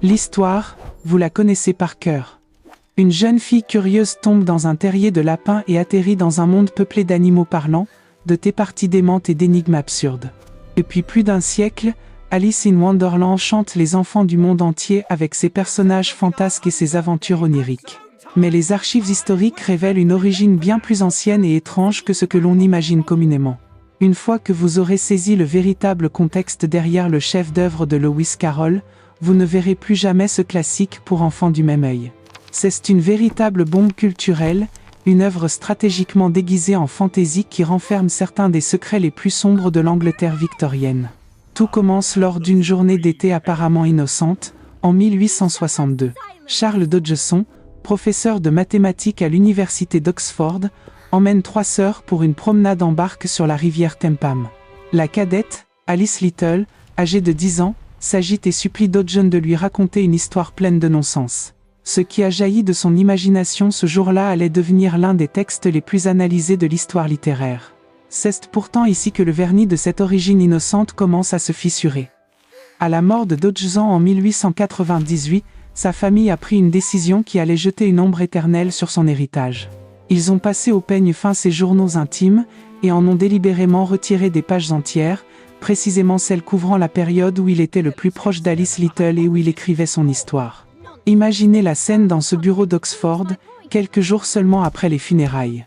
L'histoire, vous la connaissez par cœur. Une jeune fille curieuse tombe dans un terrier de lapins et atterrit dans un monde peuplé d'animaux parlants, de parties démentes et d'énigmes absurdes. Depuis plus d'un siècle, Alice in Wonderland enchante les enfants du monde entier avec ses personnages fantasques et ses aventures oniriques. Mais les archives historiques révèlent une origine bien plus ancienne et étrange que ce que l'on imagine communément. Une fois que vous aurez saisi le véritable contexte derrière le chef-d'œuvre de Lewis Carroll, vous ne verrez plus jamais ce classique pour enfants du même œil. C'est une véritable bombe culturelle, une œuvre stratégiquement déguisée en fantaisie qui renferme certains des secrets les plus sombres de l'Angleterre victorienne. Tout commence lors d'une journée d'été apparemment innocente, en 1862. Charles Dodgson, professeur de mathématiques à l'université d'Oxford, emmène 3 sœurs pour une promenade en barque sur la rivière Thames. La cadette, Alice Little, âgée de 10 ans, s'agite et supplie Dodgson de lui raconter une histoire pleine de non-sens. Ce qui a jailli de son imagination ce jour-là allait devenir l'un des textes les plus analysés de l'histoire littéraire. C'est pourtant ici que le vernis de cette origine innocente commence à se fissurer. À la mort de Dodgson en 1898, sa famille a pris une décision qui allait jeter une ombre éternelle sur son héritage. Ils ont passé au peigne fin ses journaux intimes et en ont délibérément retiré des pages entières, précisément celles couvrant la période où il était le plus proche d'Alice Little et où il écrivait son histoire. Imaginez la scène dans ce bureau d'Oxford, quelques jours seulement après les funérailles.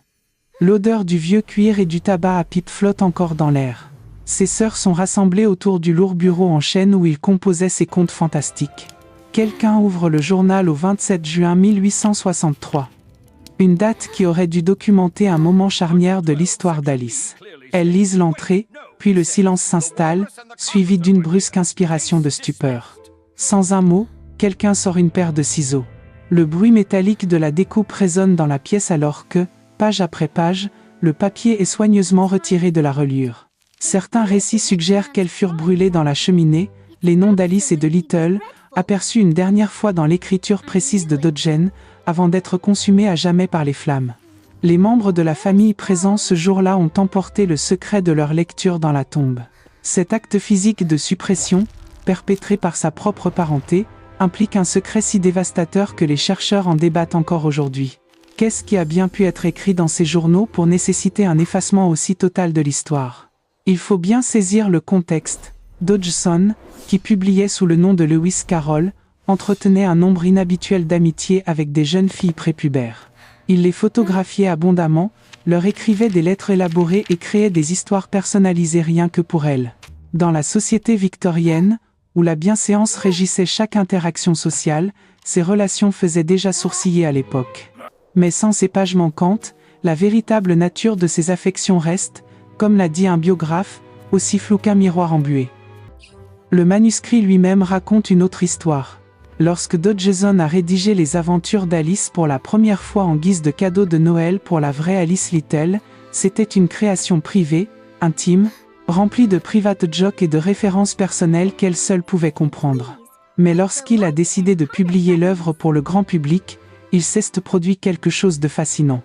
L'odeur du vieux cuir et du tabac à pipe flotte encore dans l'air. Ses sœurs sont rassemblées autour du lourd bureau en chêne où il composait ses contes fantastiques. Quelqu'un ouvre le journal au 27 juin 1863. Une date qui aurait dû documenter un moment charnière de l'histoire d'Alice. Elles lisent l'entrée, puis le silence s'installe, suivi d'une brusque inspiration de stupeur. Sans un mot, quelqu'un sort une paire de ciseaux. Le bruit métallique de la découpe résonne dans la pièce alors que, page après page, le papier est soigneusement retiré de la reliure. Certains récits suggèrent qu'elles furent brûlées dans la cheminée, les noms d'Alice et de Little, aperçus une dernière fois dans l'écriture précise de Dodgson, avant d'être consumés à jamais par les flammes. Les membres de la famille présents ce jour-là ont emporté le secret de leur lecture dans la tombe. Cet acte physique de suppression, perpétré par sa propre parenté, implique un secret si dévastateur que les chercheurs en débattent encore aujourd'hui. Qu'est-ce qui a bien pu être écrit dans ces journaux pour nécessiter un effacement aussi total de l'histoire? Il faut bien saisir le contexte. Dodgson, qui publiait sous le nom de Lewis Carroll, entretenait un nombre inhabituel d'amitiés avec des jeunes filles prépubères. Il les photographiait abondamment, leur écrivait des lettres élaborées et créait des histoires personnalisées rien que pour elles. Dans la société victorienne, où la bienséance régissait chaque interaction sociale, ces relations faisaient déjà sourciller à l'époque. Mais sans ces pages manquantes, la véritable nature de ces affections reste, comme l'a dit un biographe, aussi flou qu'un miroir embué. Le manuscrit lui-même raconte une autre histoire. Lorsque Dodgson a rédigé les aventures d'Alice pour la première fois en guise de cadeau de Noël pour la vraie Alice Little, c'était une création privée, intime, remplie de private jokes et de références personnelles qu'elle seule pouvait comprendre. Mais lorsqu'il a décidé de publier l'œuvre pour le grand public, il s'est produit quelque chose de fascinant.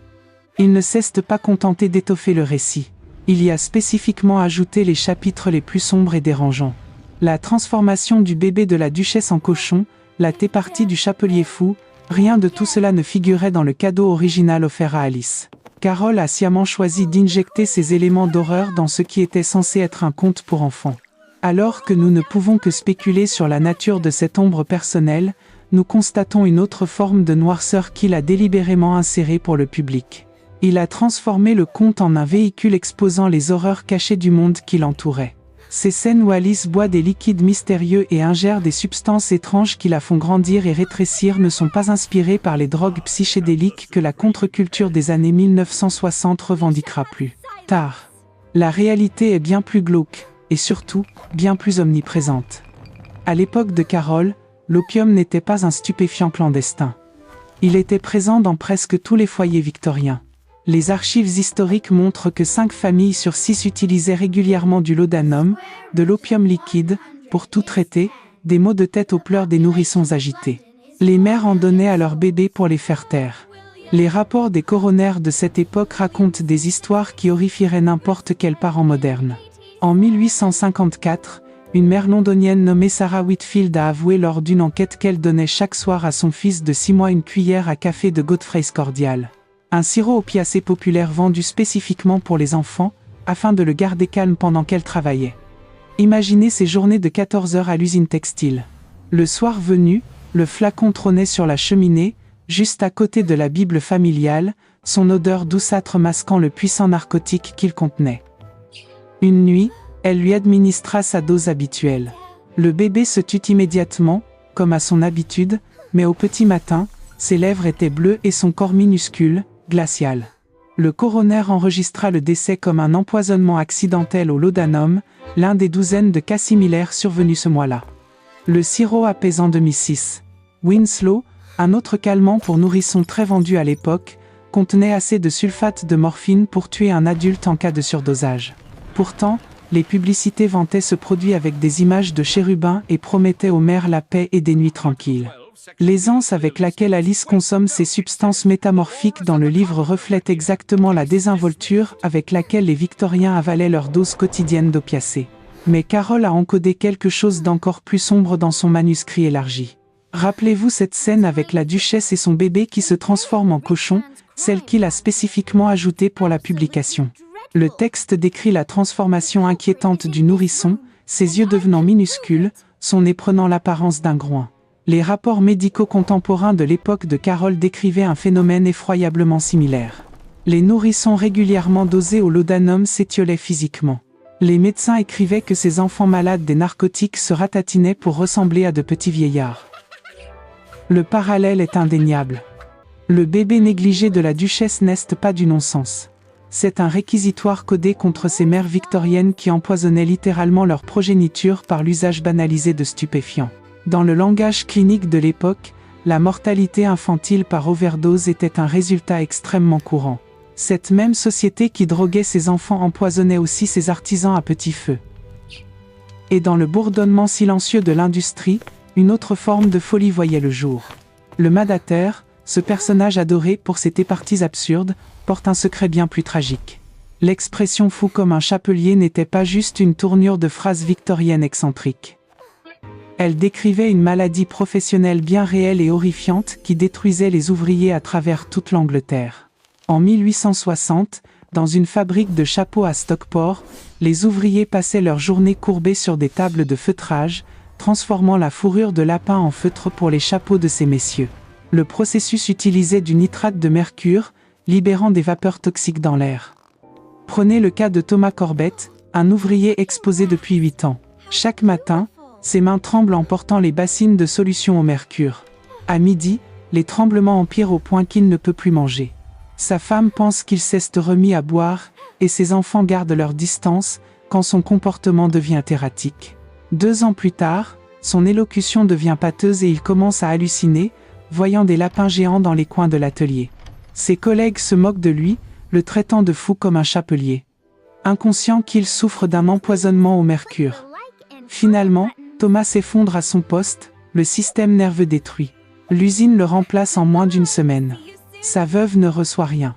Il ne s'est pas contenté d'étoffer le récit. Il y a spécifiquement ajouté les chapitres les plus sombres et dérangeants. La transformation du bébé de la duchesse en cochon, la partie du chapelier fou, rien de tout cela ne figurait dans le cadeau original offert à Alice. Carroll a sciemment choisi d'injecter ces éléments d'horreur dans ce qui était censé être un conte pour enfants. Alors que nous ne pouvons que spéculer sur la nature de cette ombre personnelle, nous constatons une autre forme de noirceur qu'il a délibérément insérée pour le public. Il a transformé le conte en un véhicule exposant les horreurs cachées du monde qui l'entourait. Ces scènes où Alice boit des liquides mystérieux et ingère des substances étranges qui la font grandir et rétrécir ne sont pas inspirées par les drogues psychédéliques que la contre-culture des années 1960 revendiquera plus tard. La réalité est bien plus glauque, et surtout, bien plus omniprésente. À l'époque de Carroll, l'opium n'était pas un stupéfiant clandestin. Il était présent dans presque tous les foyers victoriens. Les archives historiques montrent que 5 familles sur 6 utilisaient régulièrement du laudanum, de l'opium liquide, pour tout traiter, des maux de tête aux pleurs des nourrissons agités. Les mères en donnaient à leurs bébés pour les faire taire. Les rapports des coronaires de cette époque racontent des histoires qui horrifieraient n'importe quel parent moderne. En 1854, Une mère londonienne nommée Sarah Whitfield a avoué lors d'une enquête qu'elle donnait chaque soir à son fils de 6 mois une cuillère à café de Godfrey's Cordial, un sirop opiacé populaire vendu spécifiquement pour les enfants, afin de le garder calme pendant qu'elle travaillait. Imaginez ces journées de 14 heures à l'usine textile. Le soir venu, le flacon trônait sur la cheminée, juste à côté de la Bible familiale, son odeur douceâtre masquant le puissant narcotique qu'il contenait. Une nuit, elle lui administra sa dose habituelle. Le bébé se tut immédiatement, comme à son habitude, mais au petit matin, ses lèvres étaient bleues et son corps minuscule, glacial. Le coroner enregistra le décès comme un empoisonnement accidentel au laudanum, l'un des douzaines de cas similaires survenus ce mois-là. Le sirop apaisant de Mrs. Winslow, un autre calmant pour nourrissons très vendu à l'époque, contenait assez de sulfate de morphine pour tuer un adulte en cas de surdosage. Pourtant, les publicités vantaient ce produit avec des images de chérubins et promettaient aux mères la paix et des nuits tranquilles. L'aisance avec laquelle Alice consomme ces substances métamorphiques dans le livre reflète exactement la désinvolture avec laquelle les Victoriens avalaient leur dose quotidienne d'opiacés. Mais Carol a encodé quelque chose d'encore plus sombre dans son manuscrit élargi. Rappelez-vous cette scène avec la duchesse et son bébé qui se transforme en cochon, celle qu'il a spécifiquement ajoutée pour la publication. Le texte décrit la transformation inquiétante du nourrisson, ses yeux devenant minuscules, son nez prenant l'apparence d'un groin. Les rapports médicaux contemporains de l'époque de Carol décrivaient un phénomène effroyablement similaire. Les nourrissons régulièrement dosés au laudanum s'étiolaient physiquement. Les médecins écrivaient que ces enfants malades des narcotiques se ratatinaient pour ressembler à de petits vieillards. Le parallèle est indéniable. Le bébé négligé de la duchesse n'est pas du non-sens. C'est un réquisitoire codé contre ces mères victoriennes qui empoisonnaient littéralement leur progéniture par l'usage banalisé de stupéfiants. Dans le langage clinique de l'époque, la mortalité infantile par overdose était un résultat extrêmement courant. Cette même société qui droguait ses enfants empoisonnait aussi ses artisans à petit feu. Et dans le bourdonnement silencieux de l'industrie, une autre forme de folie voyait le jour. Le mandataire, ce personnage adoré pour ses éparties absurdes, porte un secret bien plus tragique. L'expression fou comme un chapelier n'était pas juste une tournure de phrase victorienne excentrique. Elle décrivait une maladie professionnelle bien réelle et horrifiante qui détruisait les ouvriers à travers toute l'Angleterre. En 1860, dans une fabrique de chapeaux à Stockport, les ouvriers passaient leur journée courbés sur des tables de feutrage, transformant la fourrure de lapin en feutre pour les chapeaux de ces messieurs. Le processus utilisait du nitrate de mercure, libérant des vapeurs toxiques dans l'air. Prenez le cas de Thomas Corbett, un ouvrier exposé depuis 8 ans. Chaque matin, ses mains tremblent en portant les bassines de solution au mercure. À midi, les tremblements empirent au point qu'il ne peut plus manger. Sa femme pense qu'il s'est remis à boire, et ses enfants gardent leur distance, quand son comportement devient erratique. 2 ans plus tard, son élocution devient pâteuse et il commence à halluciner, voyant des lapins géants dans les coins de l'atelier. Ses collègues se moquent de lui, le traitant de fou comme un chapelier. Inconscient qu'il souffre d'un empoisonnement au mercure. Finalement, Thomas s'effondre à son poste, le système nerveux détruit. L'usine le remplace en moins d'1 semaine. Sa veuve ne reçoit rien.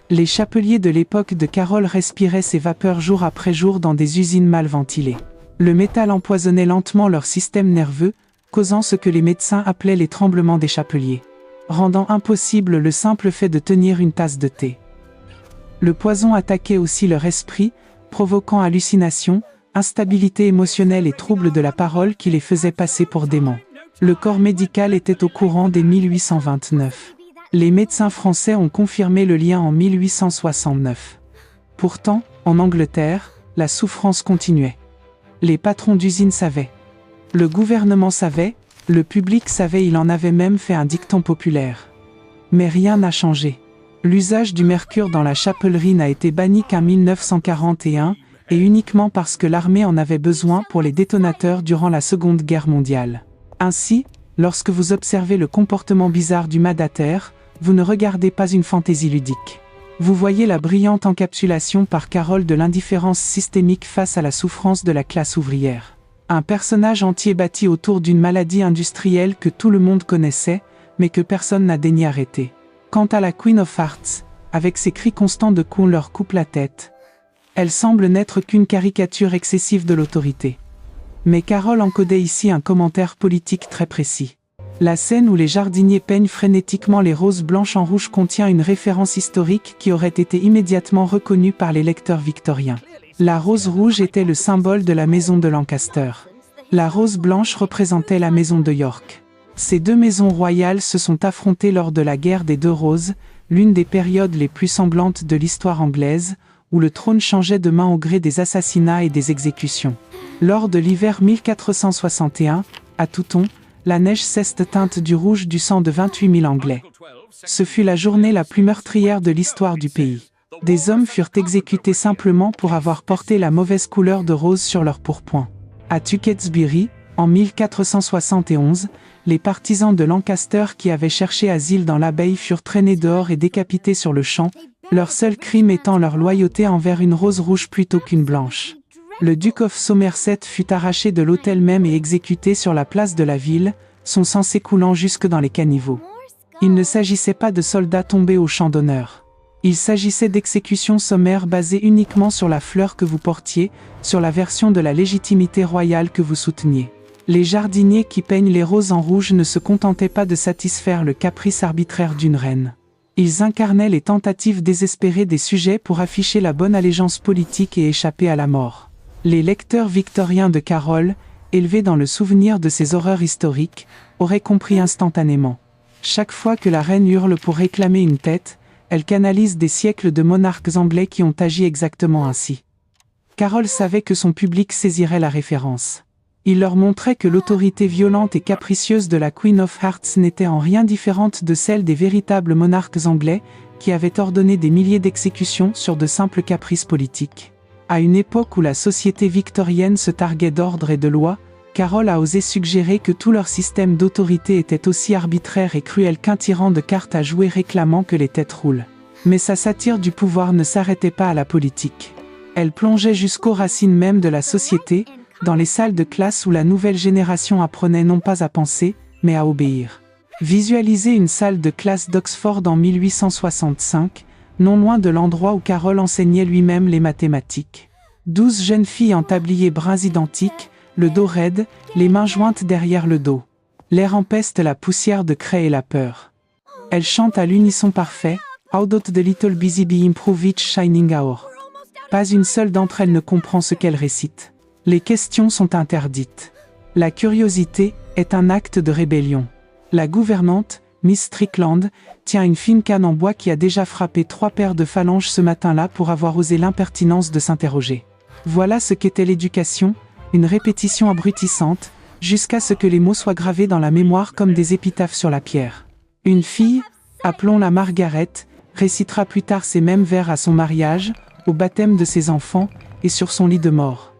Les chapeliers de l'époque de Carol respiraient ces vapeurs jour après jour dans des usines mal ventilées. Le métal empoisonnait lentement leur système nerveux, causant ce que les médecins appelaient les tremblements des chapeliers, rendant impossible le simple fait de tenir une tasse de thé. Le poison attaquait aussi leur esprit, provoquant hallucinations, instabilité émotionnelle et troubles de la parole qui les faisaient passer pour démons. Le corps médical était au courant dès 1829. Les médecins français ont confirmé le lien en 1869. Pourtant, en Angleterre, la souffrance continuait. Les patrons d'usines savaient. Le gouvernement savait, le public savait, il en avait même fait un dicton populaire. Mais rien n'a changé. L'usage du mercure dans la chapellerie n'a été banni qu'en 1941, et uniquement parce que l'armée en avait besoin pour les détonateurs durant la Seconde Guerre mondiale. Ainsi, lorsque vous observez le comportement bizarre du mandataire, vous ne regardez pas une fantaisie ludique. Vous voyez la brillante encapsulation par Carol de l'indifférence systémique face à la souffrance de la classe ouvrière. Un personnage entier bâti autour d'une maladie industrielle que tout le monde connaissait, mais que personne n'a daigné arrêter. Quant à la Queen of Hearts, avec ses cris constants de qu'on leur coupe la tête, elle semble n'être qu'une caricature excessive de l'autorité. Mais Carole encodait ici un commentaire politique très précis. La scène où les jardiniers peignent frénétiquement les roses blanches en rouge contient une référence historique qui aurait été immédiatement reconnue par les lecteurs victoriens. La rose rouge était le symbole de la maison de Lancaster. La rose blanche représentait la maison de York. Ces deux maisons royales se sont affrontées lors de la guerre des Deux Roses, l'une des périodes les plus sanglantes de l'histoire anglaise, où le trône changeait de main au gré des assassinats et des exécutions. Lors de l'hiver 1461, à Touton, la neige ceste teinte du rouge du sang de 28 000 Anglais. Ce fut la journée la plus meurtrière de l'histoire du pays. Des hommes furent exécutés simplement pour avoir porté la mauvaise couleur de rose sur leur pourpoint. À Tewkesbury, en 1471, les partisans de Lancaster qui avaient cherché asile dans l'abbaye furent traînés dehors et décapités sur le champ, leur seul crime étant leur loyauté envers une rose rouge plutôt qu'une blanche. Le Duke of Somerset fut arraché de l'hôtel même et exécuté sur la place de la ville, son sang s'écoulant jusque dans les caniveaux. Il ne s'agissait pas de soldats tombés au champ d'honneur. Il s'agissait d'exécutions sommaires basées uniquement sur la fleur que vous portiez, sur la version de la légitimité royale que vous souteniez. Les jardiniers qui peignent les roses en rouge ne se contentaient pas de satisfaire le caprice arbitraire d'une reine. Ils incarnaient les tentatives désespérées des sujets pour afficher la bonne allégeance politique et échapper à la mort. Les lecteurs victoriens de Carole, élevés dans le souvenir de ces horreurs historiques, auraient compris instantanément. Chaque fois que la reine hurle pour réclamer une tête, elle canalise des siècles de monarques anglais qui ont agi exactement ainsi. Carole savait que son public saisirait la référence. Il leur montrait que l'autorité violente et capricieuse de la Queen of Hearts n'était en rien différente de celle des véritables monarques anglais, qui avaient ordonné des milliers d'exécutions sur de simples caprices politiques. À une époque où la société victorienne se targuait d'ordre et de loi, Carole a osé suggérer que tout leur système d'autorité était aussi arbitraire et cruel qu'un tyran de cartes à jouer réclamant que les têtes roulent. Mais sa satire du pouvoir ne s'arrêtait pas à la politique. Elle plongeait jusqu'aux racines même de la société, dans les salles de classe où la nouvelle génération apprenait non pas à penser, mais à obéir. Visualisez une salle de classe d'Oxford en 1865, non loin de l'endroit où Carole enseignait lui-même les mathématiques. 12 jeunes filles en tabliers bruns identiques, le dos raide, les mains jointes derrière le dos. L'air empeste la poussière de craie et la peur. Elles chantent à l'unisson parfait, « How doth the little busy bee improve each shining hour ?» Pas une seule d'entre elles ne comprend ce qu'elles récitent. Les questions sont interdites. La curiosité est un acte de rébellion. La gouvernante, Miss Strickland, tient une fine canne en bois qui a déjà frappé 3 paires de phalanges ce matin-là pour avoir osé l'impertinence de s'interroger. Voilà ce qu'était l'éducation, une répétition abrutissante, jusqu'à ce que les mots soient gravés dans la mémoire comme des épitaphes sur la pierre. Une fille, appelons-la Margaret, récitera plus tard ces mêmes vers à son mariage, au baptême de ses enfants, et sur son lit de mort.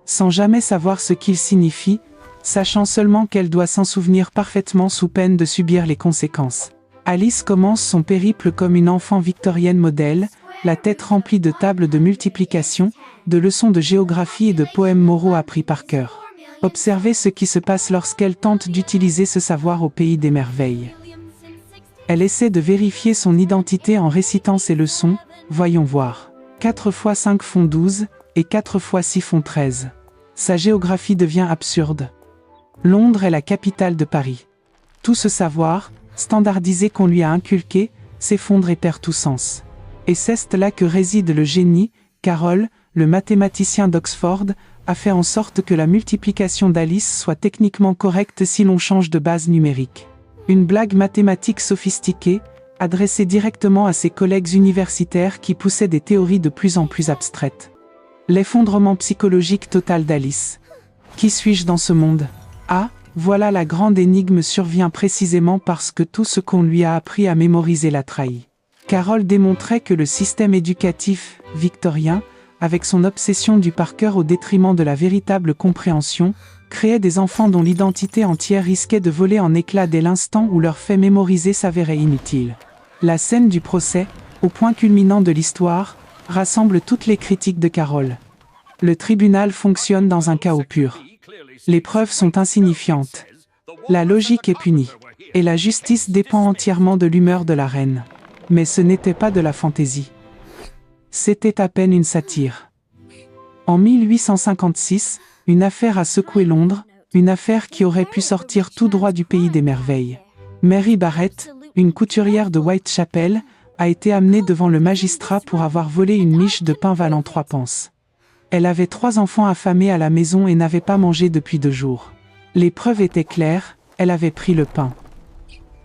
Sans jamais savoir ce qu'il signifie, sachant seulement qu'elle doit s'en souvenir parfaitement sous peine de subir les conséquences. Alice commence son périple comme une enfant victorienne modèle, la tête remplie de tables de multiplication, de leçons de géographie et de poèmes moraux appris par cœur. Observez ce qui se passe lorsqu'elle tente d'utiliser ce savoir au pays des merveilles. Elle essaie de vérifier son identité en récitant ses leçons, voyons voir. 4 x 5 font 12, et 4 x 6 font 13. Sa géographie devient absurde. Londres est la capitale de Paris. Tout ce savoir, standardisé qu'on lui a inculqué, s'effondre et perd tout sens. Et c'est là que réside le génie. Carole, le mathématicien d'Oxford, a fait en sorte que la multiplication d'Alice soit techniquement correcte si l'on change de base numérique. Une blague mathématique sophistiquée, adressée directement à ses collègues universitaires qui poussaient des théories de plus en plus abstraites. L'effondrement psychologique total d'Alice. Qui suis-je dans ce monde ? Ah, voilà la grande énigme survient précisément parce que tout ce qu'on lui a appris à mémoriser l'a trahi. Carole démontrait que le système éducatif victorien, avec son obsession du par cœur au détriment de la véritable compréhension, créait des enfants dont l'identité entière risquait de voler en éclats dès l'instant où leur fait mémoriser s'avérait inutile. La scène du procès, au point culminant de l'histoire, rassemble toutes les critiques de Carole. Le tribunal fonctionne dans un chaos pur. Les preuves sont insignifiantes. La logique est punie. Et la justice dépend entièrement de l'humeur de la reine. Mais ce n'était pas de la fantaisie. C'était à peine une satire. En 1856, Une affaire a secoué Londres, une affaire qui aurait pu sortir tout droit du pays des merveilles. Mary Barrett, une couturière de Whitechapel, a été amenée devant le magistrat pour avoir volé une miche de pain valant 3 pence. Elle avait 3 enfants affamés à la maison et n'avait pas mangé depuis 2 jours. Les preuves étaient claires, elle avait pris le pain.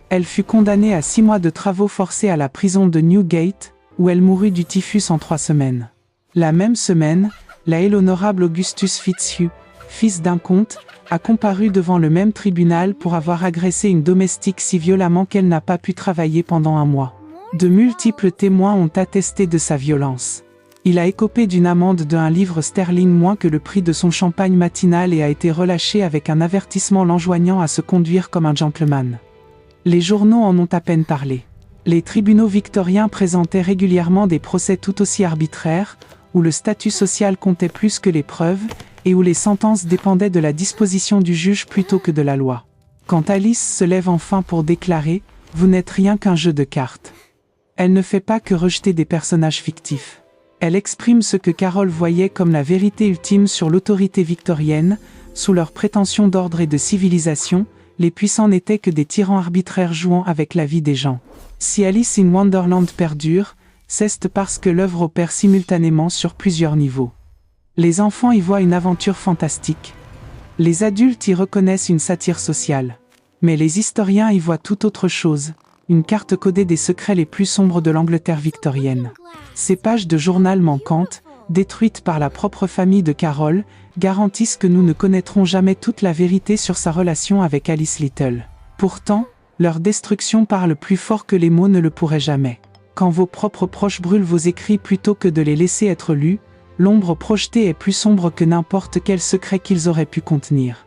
Elle fut condamnée à 6 mois de travaux forcés à la prison de Newgate, où elle mourut du typhus en 3 semaines. La même semaine, la l'honorable Augustus Fitzhugh, fils d'un comte, a comparu devant le même tribunal pour avoir agressé une domestique si violemment qu'elle n'a pas pu travailler pendant 1 mois. De multiples témoins ont attesté de sa violence. Il a écopé d'une amende de 1 livre sterling moins que le prix de son champagne matinal et a été relâché avec un avertissement l'enjoignant à se conduire comme un gentleman. Les journaux en ont à peine parlé. Les tribunaux victoriens présentaient régulièrement des procès tout aussi arbitraires, où le statut social comptait plus que les preuves, et où les sentences dépendaient de la disposition du juge plutôt que de la loi. Quand Alice se lève enfin pour déclarer « Vous n'êtes rien qu'un jeu de cartes », elle ne fait pas que rejeter des personnages fictifs. Elle exprime ce que Carroll voyait comme la vérité ultime sur l'autorité victorienne, sous leur prétention d'ordre et de civilisation, les puissants n'étaient que des tyrans arbitraires jouant avec la vie des gens. Si Alice in Wonderland perdure, c'est parce que l'œuvre opère simultanément sur plusieurs niveaux. Les enfants y voient une aventure fantastique. Les adultes y reconnaissent une satire sociale. Mais les historiens y voient tout autre chose, une carte codée des secrets les plus sombres de l'Angleterre victorienne. Ces pages de journal manquantes, détruites par la propre famille de Carroll, garantissent que nous ne connaîtrons jamais toute la vérité sur sa relation avec Alice Little. Pourtant, leur destruction parle plus fort que les mots ne le pourraient jamais. Quand vos propres proches brûlent vos écrits plutôt que de les laisser être lus, l'ombre projetée est plus sombre que n'importe quel secret qu'ils auraient pu contenir.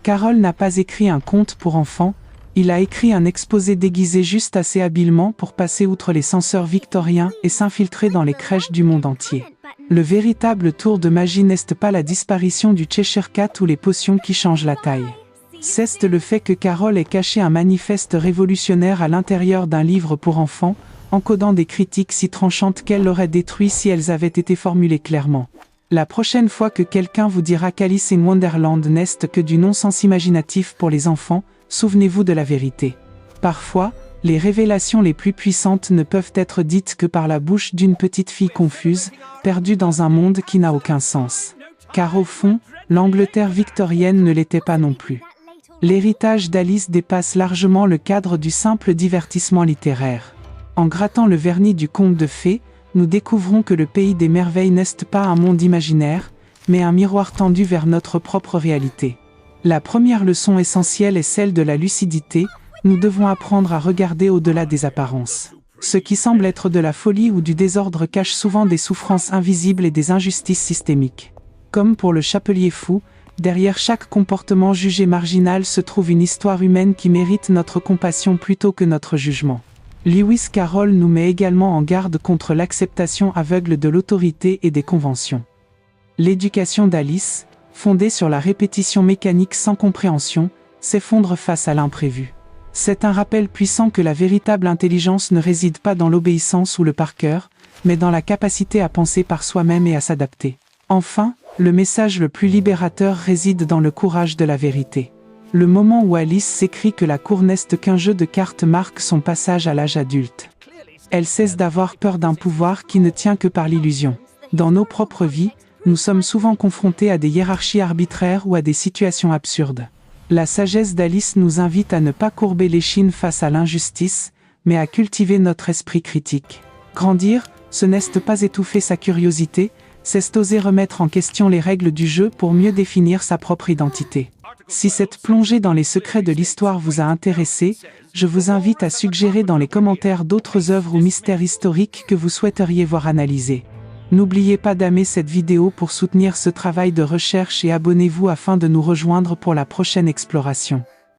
Carroll n'a pas écrit un conte pour enfants, il a écrit un exposé déguisé juste assez habilement pour passer outre les censeurs victoriens et s'infiltrer dans les crèches du monde entier. Le véritable tour de magie n'est pas la disparition du Cheshire Cat ou les potions qui changent la taille. C'est le fait que Carroll ait caché un manifeste révolutionnaire à l'intérieur d'un livre pour enfants, encodant des critiques si tranchantes qu'elle l'aurait détruit si elles avaient été formulées clairement. La prochaine fois que quelqu'un vous dira qu'Alice in Wonderland n'est que du non-sens imaginatif pour les enfants, souvenez-vous de la vérité. Parfois, les révélations les plus puissantes ne peuvent être dites que par la bouche d'une petite fille confuse, perdue dans un monde qui n'a aucun sens. Car au fond, l'Angleterre victorienne ne l'était pas non plus. L'héritage d'Alice dépasse largement le cadre du simple divertissement littéraire. En grattant le vernis du conte de fées, nous découvrons que le pays des merveilles n'est pas un monde imaginaire, mais un miroir tendu vers notre propre réalité. La première leçon essentielle est celle de la lucidité, nous devons apprendre à regarder au-delà des apparences. Ce qui semble être de la folie ou du désordre cache souvent des souffrances invisibles et des injustices systémiques. Comme pour le chapelier fou, derrière chaque comportement jugé marginal se trouve une histoire humaine qui mérite notre compassion plutôt que notre jugement. Lewis Carroll nous met également en garde contre l'acceptation aveugle de l'autorité et des conventions. L'éducation d'Alice, fondée sur la répétition mécanique sans compréhension, s'effondre face à l'imprévu. C'est un rappel puissant que la véritable intelligence ne réside pas dans l'obéissance ou le par cœur, mais dans la capacité à penser par soi-même et à s'adapter. Enfin, le message le plus libérateur réside dans le courage de la vérité. Le moment où Alice s'écrie que la cour n'est qu'un jeu de cartes marque son passage à l'âge adulte. Elle cesse d'avoir peur d'un pouvoir qui ne tient que par l'illusion. Dans nos propres vies, nous sommes souvent confrontés à des hiérarchies arbitraires ou à des situations absurdes. La sagesse d'Alice nous invite à ne pas courber l'échine face à l'injustice, mais à cultiver notre esprit critique. Grandir, ce n'est pas étouffer sa curiosité, c'est oser remettre en question les règles du jeu pour mieux définir sa propre identité. Si cette plongée dans les secrets de l'histoire vous a intéressé, je vous invite à suggérer dans les commentaires d'autres œuvres ou mystères historiques que vous souhaiteriez voir analysés. N'oubliez pas d'aimer cette vidéo pour soutenir ce travail de recherche et abonnez-vous afin de nous rejoindre pour la prochaine exploration.